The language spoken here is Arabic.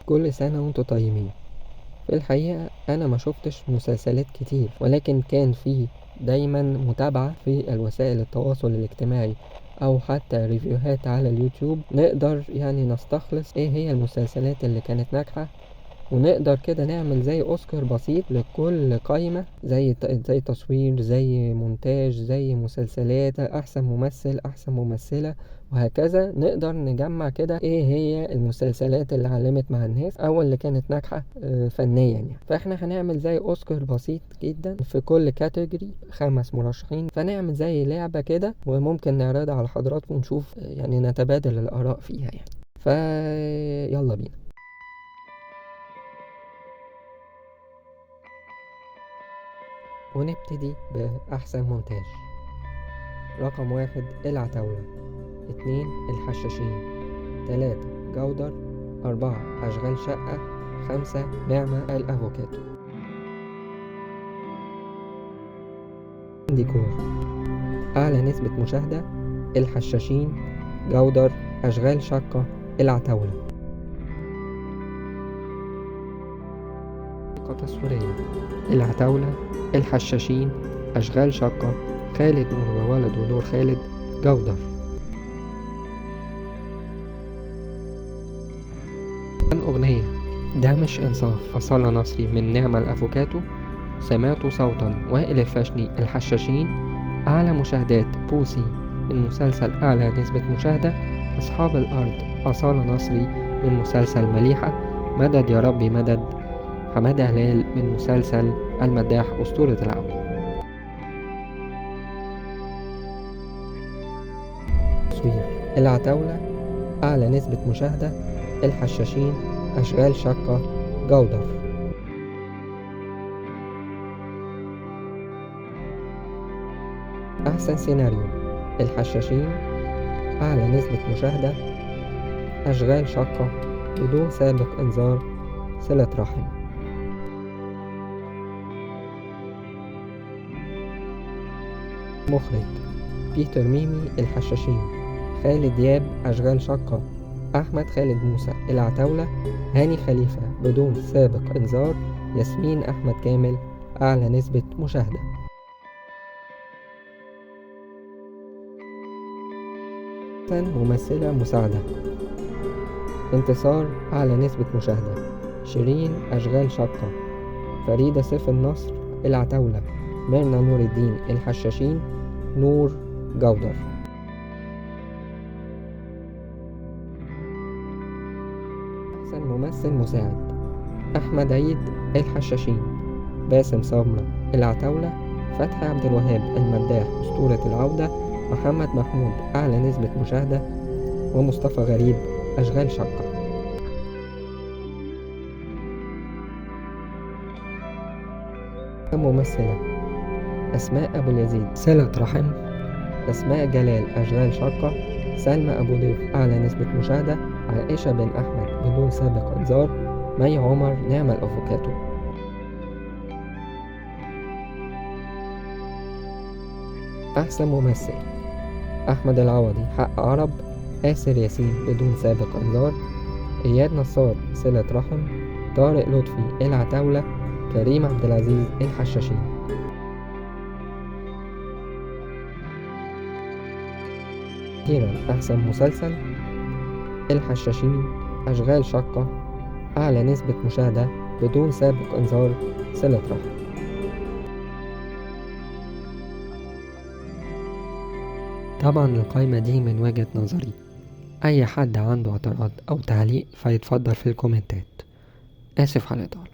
كل سنة وانتوا طيبين. في الحقيقة أنا ما شفتش مسلسلات كتير، ولكن كان في دايما متابعة في الوسائل التواصل الاجتماعي أو حتى ريفيوهات على اليوتيوب، نقدر يعني نستخلص ايه هي المسلسلات اللي كانت ناجحة، ونقدر كده نعمل زي اوسكار بسيط لكل قائمة، زي تصوير، زي مونتاج، زي مسلسلات، احسن ممثل، احسن ممثلة، وهكذا. نقدر نجمع كده ايه هي المسلسلات اللي علمت مع الناس او اللي كانت ناجحة فنيا يعني. فاحنا هنعمل زي اوسكار بسيط جدا في كل كاتيجوري، 5 مرشحين، فنعمل زي لعبة كده وممكن نعرضها على حضراتكم ونشوف يعني نتبادل الآراء فيها يعني. فيلا بينا. ونبتدي بأحسن مونتاج. رقم 1 العتاولة، 2 الحشاشين، 3 جودر، 4 أشغال شقة، 5 نعمة الأفوكاتو. ديكور. أعلى نسبة مشاهدة الحشاشين، جودر، أشغال شقة، العتاولة. موسيقى تصويرية. العتاولة، الحشاشين، أشغال شقة، خالد نور وولد ونور خالد، جودر. أغنية ده مش إنصاف، أصالة نصري من نعمة الأفوكاتو، سمعت صوتا وائل الفاشني الحشاشين. أعلى مشاهدات بوسي من مسلسل أعلى نسبة مشاهدة، أصحاب الأرض أصالة نصري من مسلسل مليحة، مدد يا ربي مدد حمادة هلال من مسلسل المداح أسطورة العودة. تصوير. العتاولة أعلى نسبة مشاهدة، الحشاشين، أشغال شقة، جودر. أحسن سيناريو الحشاشين، أعلى نسبة مشاهدة، أشغال شقة، بدون سابق إنذار، صلة رحم. مخرج بيتر ميمي الحشاشين، خالد دياب أشغال شقة، أحمد خالد موسى العتاولة، هاني خليفة بدون سابق إنذار، ياسمين أحمد كامل أعلى نسبة مشاهدة. أحسن ممثلة مساعدة. انتصار أعلى نسبة مشاهدة، شيرين أشغال شقة، فريدة سيف النصر العتاولة، ميرنا نور الدين الحشاشين، نور، جودر. أحسن ممثل مساعد أحمد عيد الحشاشين، باسم سمرة العتاولة، فتحي عبد الوهاب المداح أسطورة العودة، محمد محمود أعلى نسبة مشاهدة، ومصطفى غريب أشغال شقة. ممثلة أسماء أبو اليزيد صلة رحم، أسماء جلال أشغال شقة، سلمى أبو ضيف أعلى نسبة مشاهدة، عائشة بن أحمد بدون سابق إنذار، مي عمر نعمة الأفوكاتو. أحسن ممثل أحمد العوضي حق عرب، آسر ياسين بدون سابق إنذار، إياد نصار صلة رحم، طارق لطفي العتاولة، كريم عبد العزيز الحشاشين. أخيرا أحسن مسلسل الحشاشين، أشغال شقة، أعلى نسبة مشاهدة، بدون سابق إنذار، صلة رحم. طبعا القائمة دي من وجهة نظري، أي حد عنده اعتراض أو تعليق فيتفضل في الكومنتات. آسف على الإطالة.